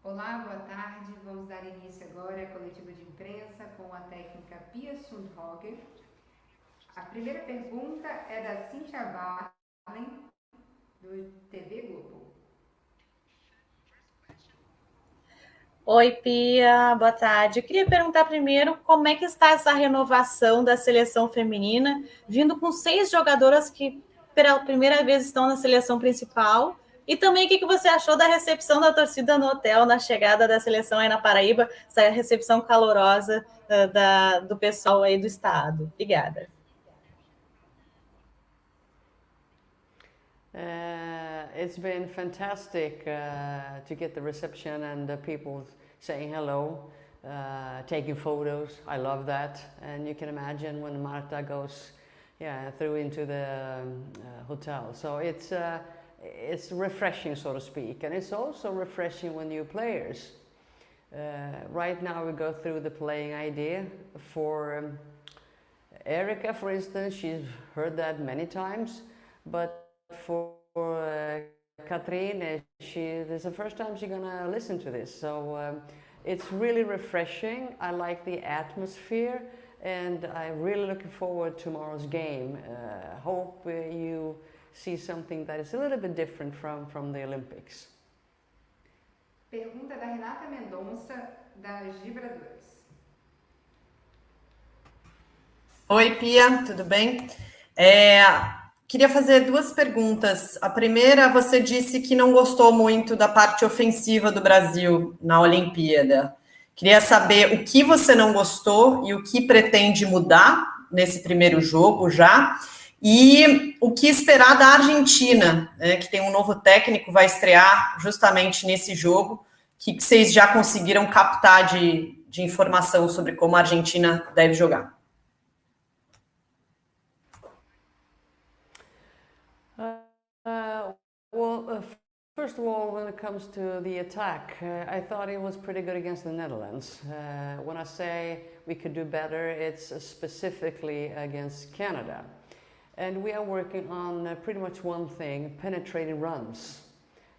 Olá, boa tarde. Vamos dar início agora à coletiva de imprensa com a técnica Pia Sundhage. A primeira pergunta é da Cíntia Barlen, do TV Globo. Oi, Pia, boa tarde. Eu queria perguntar primeiro como é que está essa renovação da seleção feminina, vindo com 6 jogadoras que pela primeira vez estão na seleção principal, e também o que você achou da recepção da torcida no hotel, na chegada da seleção aí na Paraíba, essa recepção calorosa do pessoal aí do estado. Obrigada. It's been fantastic to get the reception and the people saying hello, taking photos. I love that. And you can imagine when Marta goes through into the hotel. So it's refreshing, so to speak. And it's also refreshing when new players. Right now we go through the playing idea for Erica, for instance. She's heard that many times, but for Katrin, this is the first time she's gonna listen to this, so it's really refreshing. I like the atmosphere, and I'm really looking forward to tomorrow's game. Hope you see something that is a little bit different from the Olympics. Pergunta da Renata Mendonça, das Vibradoras. Oi, Pia, tudo bem? Queria fazer duas perguntas. A primeira, você disse que não gostou muito da parte ofensiva do Brasil na Olimpíada. Queria saber o que você não gostou e o que pretende mudar nesse primeiro jogo já. E o que esperar da Argentina, né, que tem um novo técnico, vai estrear justamente nesse jogo. O que vocês já conseguiram captar de informação sobre como a Argentina deve jogar? First of all, when it comes to the attack, I thought it was pretty good against the Netherlands. When I say we could do better, it's specifically against Canada. And we are working on pretty much one thing: penetrating runs.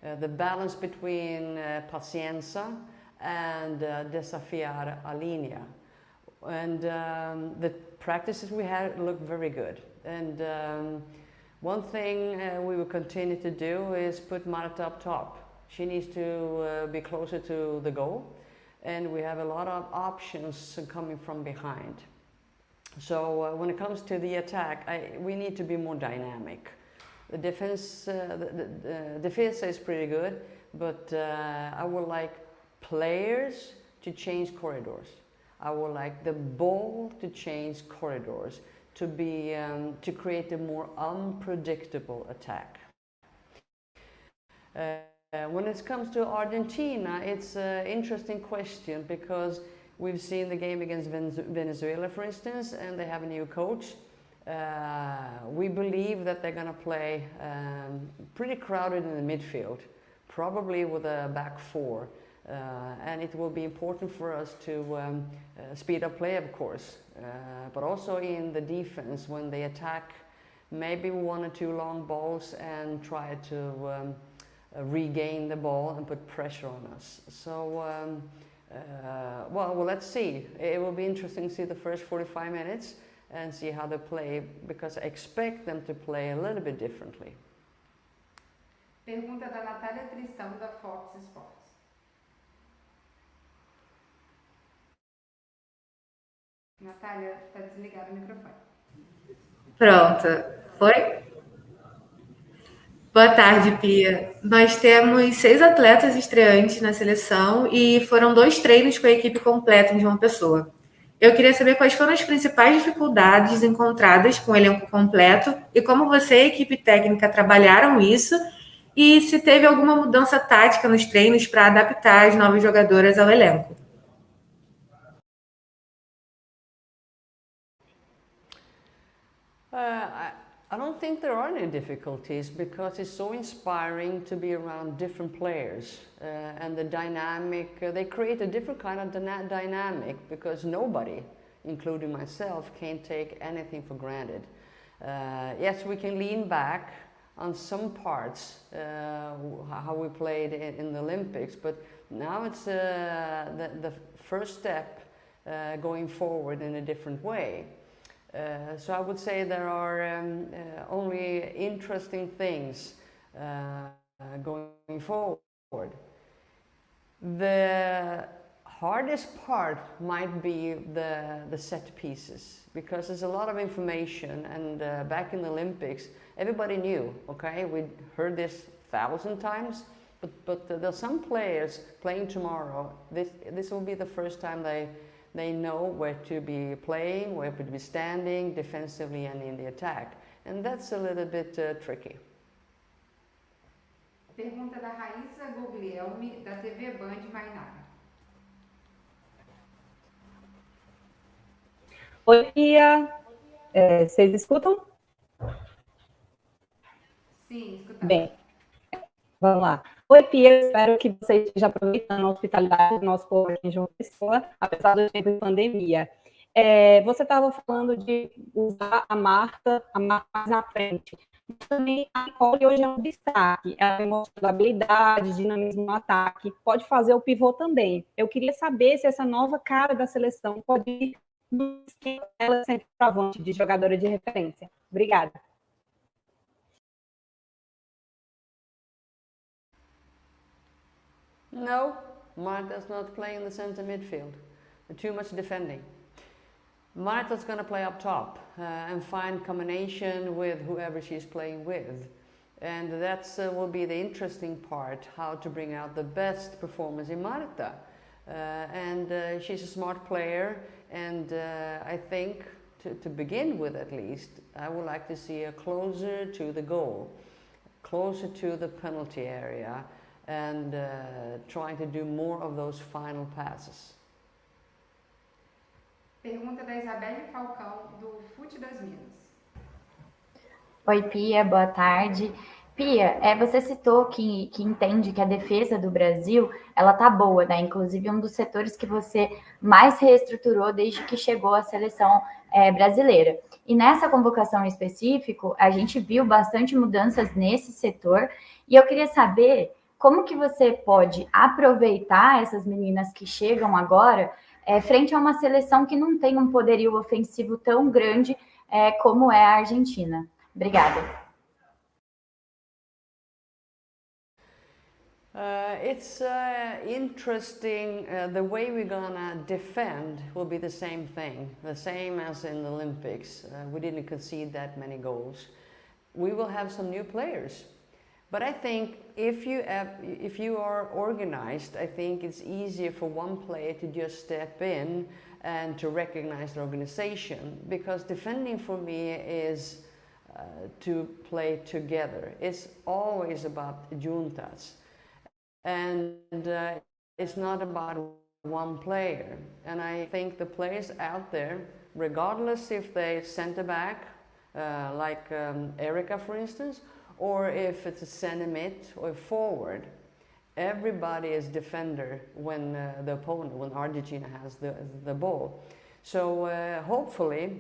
The balance between pacienza and desafiar a linea. And the practices we had looked very good. And one thing we will continue to do is put Marta up top. She needs to be closer to the goal, and we have a lot of options coming from behind. So when it comes to the attack, we need to be more dynamic. The defense is pretty good, but I would like players to change corridors. I would like the ball to change corridors, to create a more unpredictable attack. When it comes to Argentina, it's an interesting question because we've seen the game against Venezuela, for instance, and they have a new coach. We believe that they're going to play pretty crowded in the midfield, probably with a back four. And it will be important for us to speed up play, of course, but also in the defense when they attack, maybe 1 or 2 long balls and try to regain the ball and put pressure on us. So, well, let's see. It will be interesting to see the first 45 minutes and see how they play, because I expect them to play a little bit differently. Pergunta da Natália Tristão, da Fox Sports. Natália, está desligado o microfone. Pronto, foi? Boa tarde, Pia. Nós temos 6 atletas estreantes na seleção e foram 2 treinos com a equipe completa de uma pessoa. Eu queria saber quais foram as principais dificuldades encontradas com o elenco completo e como você e a equipe técnica trabalharam isso, e se teve alguma mudança tática nos treinos para adaptar as novas jogadoras ao elenco. I don't think there are any difficulties because it's so inspiring to be around different players and the dynamic. They create a different kind of dynamic because nobody, including myself, can take anything for granted. Yes, we can lean back on some parts, how we played in the Olympics, but now it's the first step going forward in a different way. So I would say there are only interesting things going forward. The hardest part might be the set pieces, because there's a lot of information, and back in the Olympics everybody knew, okay, we heard this 1,000 times, but there's some players playing tomorrow, this will be the first time they know where to be playing, where to be standing defensively and in the attack, and that's a little bit tricky. Pergunta da Raíssa Guglielmi, da TV Band Mainara. Oi, Pia. Vocês escutam? Sim, escutamos. Bem, vamos lá. Oi, Pia. Espero que você esteja aproveitando a hospitalidade do nosso povo aqui em João Pessoa, apesar do tempo de pandemia. Você estava falando de usar a Marta mais na frente. Também a Nicole hoje é um destaque. Ela demonstra habilidade, dinamismo no ataque. Pode fazer o pivô também. Eu queria saber se essa nova cara da seleção pode ir ela sempre provante de jogadora de referência. Obrigada. No, Marta's not playing the center midfield. Too much defending. Marta's going to play up top and find combination with whoever she's playing with. And that's will be the interesting part, how to bring out the best performance in Marta. She's a smart player, and I think, to begin with at least, I would like to see her closer to the goal, closer to the penalty area, and trying to do more of those final passes. Pergunta da Isabelle Falcão, do Fute das Minas. Oi, Pia, boa tarde. Pia, você citou que entende que a defesa do Brasil, ela tá boa, né? Inclusive um dos setores que você mais reestruturou desde que chegou à seleção brasileira. E nessa convocação em específico, a gente viu bastante mudanças nesse setor, e eu queria saber como que você pode aproveitar essas meninas que chegam agora frente a uma seleção que não tem um poderio ofensivo tão grande como é a Argentina. Obrigada. It's interesting, the way we're gonna defend will be the same thing, the same as in the Olympics. We didn't concede that many goals. We will have some new players. But I think if you are organized, I think it's easier for one player to just step in and to recognize the organization, because defending for me is to play together. It's always about juntas. And it's not about one player. And I think the players out there, regardless if they center back, like Erika, for instance, or if it's a center mid or forward, everybody is defender when the opponent, when Argentina has the ball. So hopefully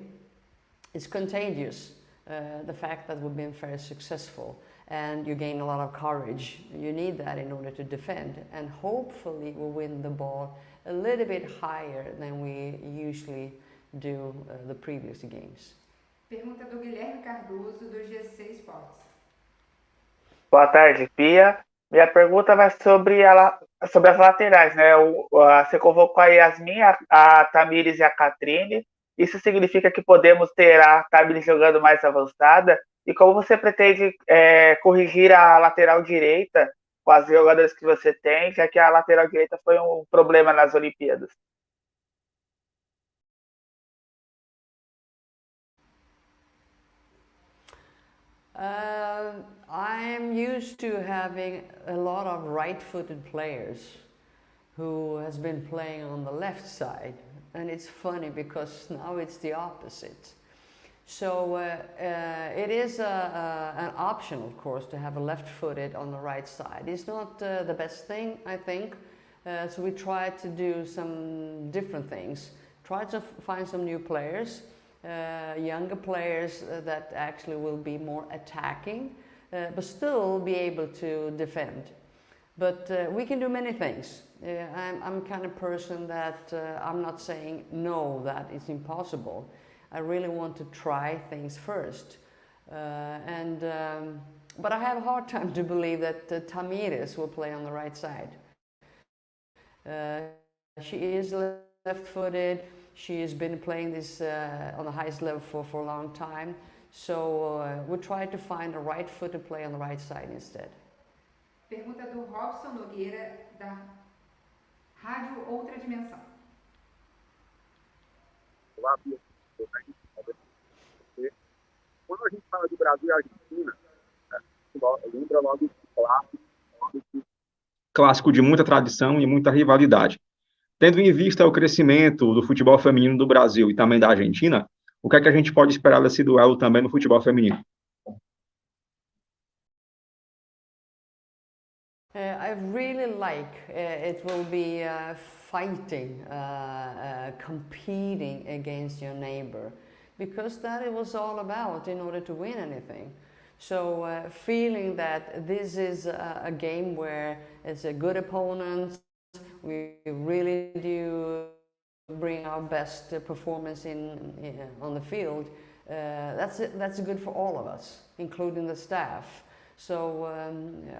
it's contagious, the fact that we've been very successful. And you gain a lot of courage. You need that in order to defend, and hopefully we'll win the ball a little bit higher than we usually do the previous games. Pergunta do Guilherme Cardoso, do G6 Sports. Boa tarde, Pia. Minha pergunta vai sobre as laterais, né? Você convocou a Yasmin, a Tamires e a Catrine. Isso significa que podemos ter a Tamires jogando mais avançada? E como você pretende corrigir a lateral direita com as jogadoras que você tem, já que a lateral direita foi um problema nas Olimpíadas? I'm used to having a lot of right-footed players who has been playing on the left side, and it's funny because now it's the opposite. So it is an option, of course, to have a left-footed on the right side. It's not the best thing, I think. So we try to do some different things. Try to find some new players, younger players that actually will be more attacking, but still be able to defend. But we can do many things. I'm kind of person that I'm not saying no, that it's impossible. I really want to try things first. But I have a hard time to believe that Tamires will play on the right side. She is left-footed. She has been playing this on the highest level for a long time. So we'll try to find a right-footed play on the right side instead. Pergunta do Robson Nogueira, da Rádio Outra Dimensão. Olá, Pia. Quando a gente fala de Brasil e Argentina, lembra logo do clássico de muita tradição e muita rivalidade. Tendo em vista o crescimento do futebol feminino do Brasil e também da Argentina, o que é que a gente pode esperar desse duelo também no futebol feminino? I really like it will be fighting, competing against your neighbor, because that it was all about in order to win anything. So feeling that this is a game where it's a good opponent, we really do bring our best performance on the field, that's good for all of us, including the staff. So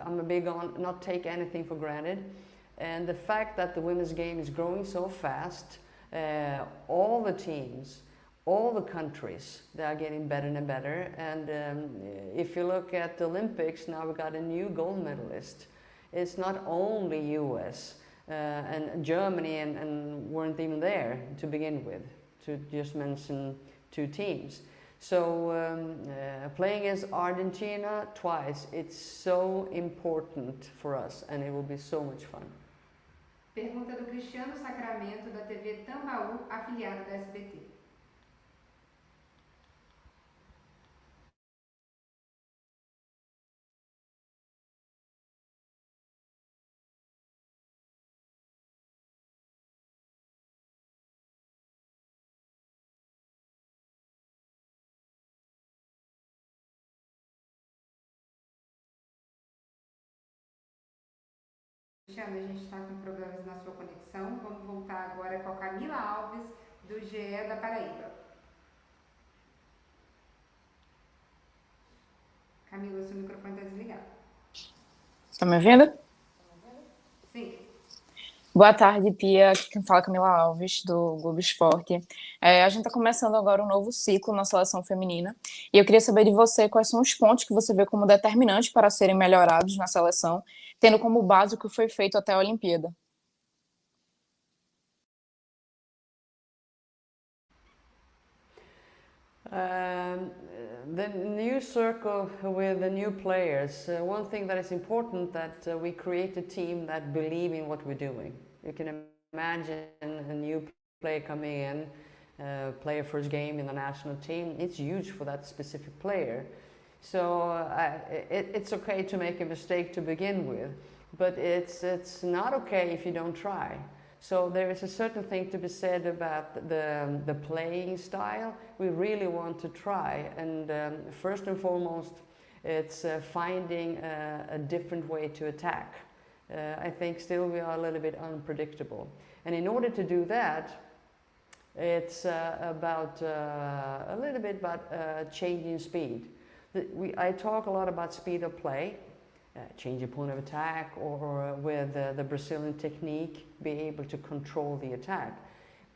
I'm a big on not take anything for granted, and the fact that the women's game is growing so fast, all the teams, all the countries, they are getting better and better. And if you look at the Olympics, now we got a new gold medalist. It's not only US and Germany and weren't even there to begin with, to just mention two teams. So playing against Argentina twice, it's so important for us, and it will be so much fun. Pergunta do Cristiano Sacramento, da TV Tambaú, afiliado da SBT. Cristiano, a gente está com problemas na sua conexão. Vamos voltar agora com a Camila Alves, do GE da Paraíba. Camila, seu microfone está desligado. Tá me ouvindo? Sim. Boa tarde, Pia. Aqui quem fala é Camila Alves, do Globo Esporte. A gente está começando agora um novo ciclo na seleção feminina. E eu queria saber de você quais são os pontos que você vê como determinantes para serem melhorados na seleção, tendo como base o que foi feito até a Olimpíada. The new circle with the new players, one thing that is important that we create a team that believe in what we're doing. You can imagine a new player coming in, play a first game in the national team. It's huge for that specific player. So it's okay to make a mistake to begin with, but it's not okay if you don't try. So there is a certain thing to be said about the playing style. We really want to try, and first and foremost, it's finding a different way to attack. I think still we are a little bit unpredictable, and in order to do that, it's about a little bit about changing speed. I talk a lot about speed of play. Change your point of attack, or with the Brazilian technique, be able to control the attack.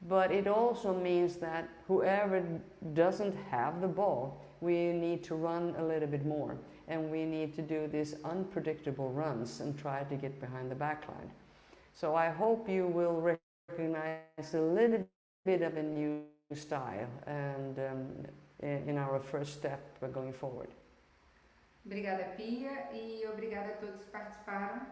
But it also means that whoever doesn't have the ball, we need to run a little bit more, and we need to do these unpredictable runs and try to get behind the backline. So I hope you will recognize a little bit of a new style and in our first step going forward. Obrigada, Pia, e obrigada a todos que participaram.